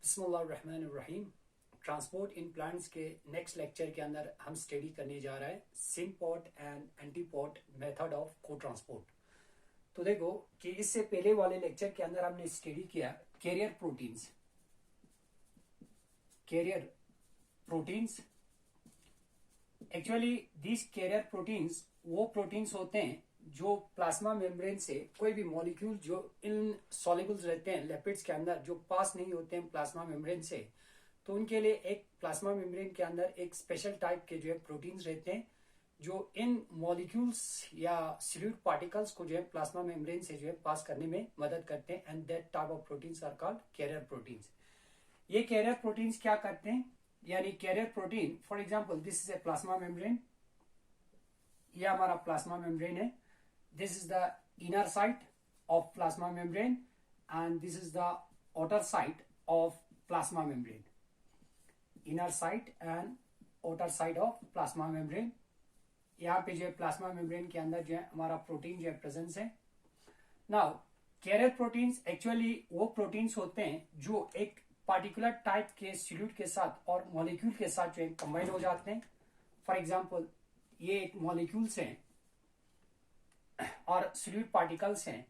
बिस्मिल्लाहिर्रहमानिर्रहीम। Transport in plants के next lecture के अंदर हम स्टडी करने जा रहे हैं symport and antiport method of को ट्रांसपोर्ट। तो देखो कि इससे पहले वाले लेक्चर के अंदर हमने स्टडी किया carrier proteins. Actually this carrier proteins वो प्रोटीन्स होते हैं जो प्लाज्मा मेम्ब्रेन से कोई भी मॉलिक्यूल जो इन सॉल्युबल्स रहते हैं लिपिड्स के अंदर जो पास नहीं होते हैं प्लाज्मा मेम्ब्रेन से, तो उनके लिए एक प्लाज्मा मेम्ब्रेन के अंदर एक स्पेशल टाइप के जो है प्रोटीन्स रहते हैं जो इन मॉलिक्यूल्स या सॉल्यूट पार्टिकल्स को जो है प्लाज्मा मेम्ब्रेन से जो है पास करने में मदद करते हैं and that type of proteins are called carrier proteins. ये कैरियर प्रोटीन्स क्या करते हैं, यानी carrier protein for example this is a plasma membrane, ये हमारा प्लाज्मा मेम्ब्रेन है। This is the inner side of plasma membrane and this is the outer side of plasma membrane. Inner side and outer side of plasma membrane. यहाँ पे जो है plasma membrane के अंदर जो है हमारा प्रोटीन जो है प्रेजेंस है। नाउ कैरियर प्रोटीन्स एक्चुअली वो प्रोटीन्स होते हैं जो एक पार्टिकुलर टाइप के सॉल्यूट के साथ और मॉलिक्यूल के साथ जो है कंबाइन हो जाते हैं। फॉर एग्जांपल ये एक मॉलिक्यूल्स हैं और सॉल्यूट पार्टिकल्स हैं।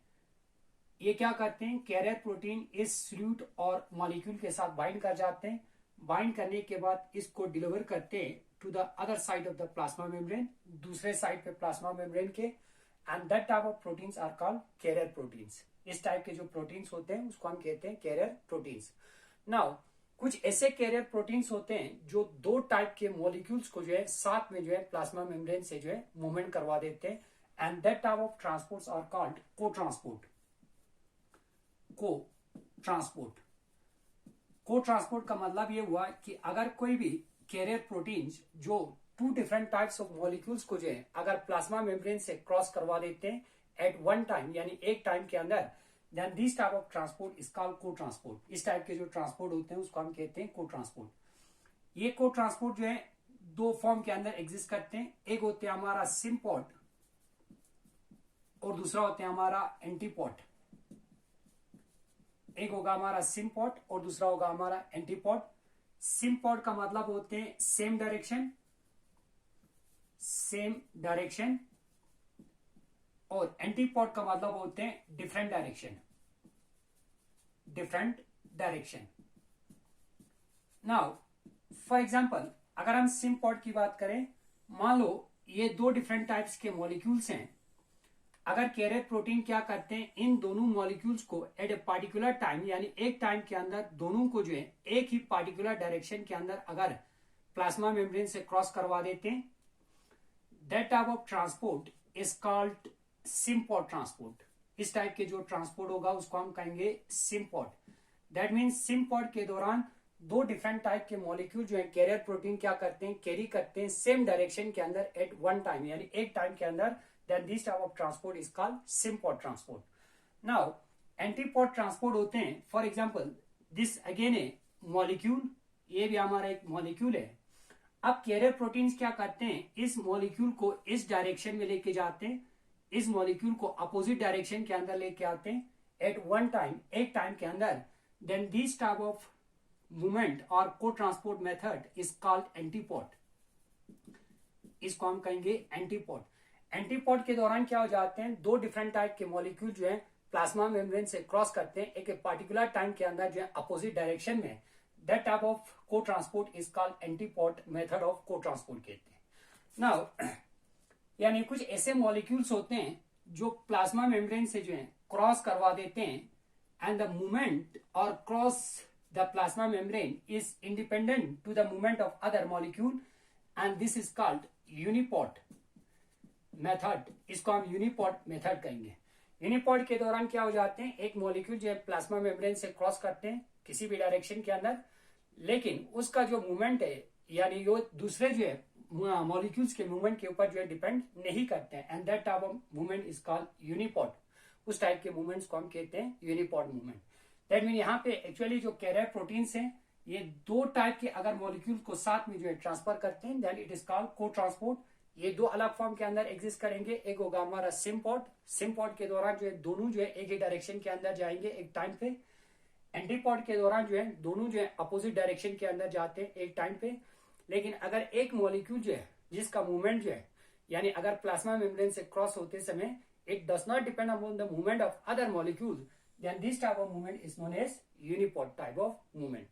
ये क्या करते हैं, कैरियर प्रोटीन इस सॉल्यूट और मॉलिक्यूल के साथ बाइंड कर जाते हैं। बाइंड करने के बाद इसको डिलीवर करते हैं to the other side of the plasma membrane, दूसरे साइड पे प्लाज्मा मेम्ब्रेन के, and that type of proteins are called carrier proteins. इस टाइप के जो प्रोटीन्स होते हैं उसको हम कहते हैं कैरियर प्रोटीन्स। नाउ कुछ ऐसे कैरियर प्रोटीन्स होते हैं जो दो टाइप के मॉलिक्यूल्स को जो है साथ में जो है प्लाज्मा मेम्ब्रेन से जो है मूवमेंट करवा देते हैं and that type of transports are called co-transport का मतलब ये हुआ कि अगर कोई भी कैरियर प्रोटीन्स जो two different types of molecules को जो है अगर प्लाज्मा मेम्ब्रेन से क्रॉस करवा देते हैं एट वन टाइम यानी एक टाइम के अंदर, then this type of transport is called cotransport. इस टाइप के जो ट्रांसपोर्ट होते हैं उसको हम कहते हैं को ट्रांसपोर्ट। ये को ट्रांसपोर्ट जो है दो फॉर्म के अंदर एग्जिस्ट करते हैं, एक होते हैं हमारा सिम्पोर्ट और दूसरा होते हैं हमारा एंटीपोर्ट। एक होगा हमारा सिम्पोर्ट और दूसरा होगा हमारा एंटीपोर्ट। सिम्पोर्ट का मतलब होते हैं सेम डायरेक्शन और एंटीपोर्ट का मतलब होते हैं different direction. Now for example अगर हम सिम्पोर्ट की बात करें, मान लो ये दो डिफरेंट टाइप्स के मॉलिक्यूल्स हैं। अगर कैरियर प्रोटीन क्या करते हैं, इन दोनों मॉलिक्यूल्स को एट ए पार्टिकुलर टाइम यानी एक टाइम के अंदर दोनों को जो है एक ही पार्टिकुलर डायरेक्शन के अंदर अगर प्लाज्मा मेम्ब्रेन से क्रॉस करवा देते हैं, that type of transport is called symport transport. इस टाइप के जो ट्रांसपोर्ट होगा उसको हम कहेंगे सिम्पोर्ट। दैट मीन्स सिम्पोर्ट के दौरान दो डिफरेंट टाइप के मॉलिक्यूल जो है कैरियर प्रोटीन क्या करते हैं, कैरी करते हैं सेम डायरेक्शन के अंदर एट वन टाइम यानी एक टाइम के अंदर, then this type of transport is called symport transport. Now antiport transport होते हैं, for example this again है molecule, ये भी हमारा एक molecule है। अब कैरियर प्रोटीन्स क्या करते हैं, इस molecule को इस डायरेक्शन में लेके जाते हैं, इस molecule को अपोजिट डायरेक्शन के अंदर लेके आते हैं एट वन टाइम एक टाइम के अंदर, then this type of movement और को transport method is called antiport। इसको हम कहेंगे एंटीपोर्ट। एंटीपोर्ट के दौरान क्या हो जाते हैं, दो डिफरेंट टाइप के मॉलिक्यूल जो है प्लाज्मा मेम्ब्रेन से क्रॉस करते हैं एक पार्टिकुलर टाइम के अंदर जो है अपोजिट डायरेक्शन में। दैट टाइप ऑफ को transport is called antiport method of को ट्रांसपोर्ट कहते हैं। नाउ यानी कुछ ऐसे मॉलिक्यूल्स होते हैं जो प्लाज्मा मेम्ब्रेन से जो है क्रॉस करवा देते हैं एंड द मूवमेंट और cross the plasma membrane is independent to the movement of other molecule and this is called uniport method. इसको हम यूनिपोर्ट मेथड कहेंगे। यूनिपोर्ट के दौरान क्या हो जाते हैं, एक मॉलिक्यूल जो है प्लाज्मा मेम्ब्रेन से क्रॉस करते हैं किसी भी डायरेक्शन के अंदर, लेकिन उसका जो मूवमेंट है यानी वो दूसरे जो है मॉलिक्यूल्स के मूवमेंट के ऊपर जो है डिपेंड नहीं करते हैं and that type of movement is called uniport. उस टाइप के मूवमेंट्स को हम कहते हैं यूनिपोर्ट मूवमेंट। दैट मीन यहाँ पे एक्चुअली जो कैरियर प्रोटीन्स हैं ये दो टाइप के अगर मॉलिक्यूल को साथ में जो है ट्रांसफर करते हैं देन इट इज कॉल्ड को ट्रांसपोर्ट। ये दो अलग फॉर्म के अंदर एग्जिस्ट करेंगे, एक होगा हमारा सिम्पोर्ट के दौरान जो है दोनों जो है एक ही डायरेक्शन के अंदर जाएंगे एक टाइम पे, एंटीपॉड के दौरान जो है दोनों जो है अपोजिट डायरेक्शन के अंदर जाते हैं एक टाइम पे। लेकिन अगर एक मॉलिक्यूल जो है जिसका मूवमेंट जो है यानी अगर प्लाज्मा मेम्ब्रेन से क्रॉस होते समय it does not depend upon the movement of other molecules, then this type of movement is known as unipod type of movement.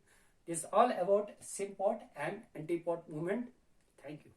This is all about sympod and antipod movement. Thank you.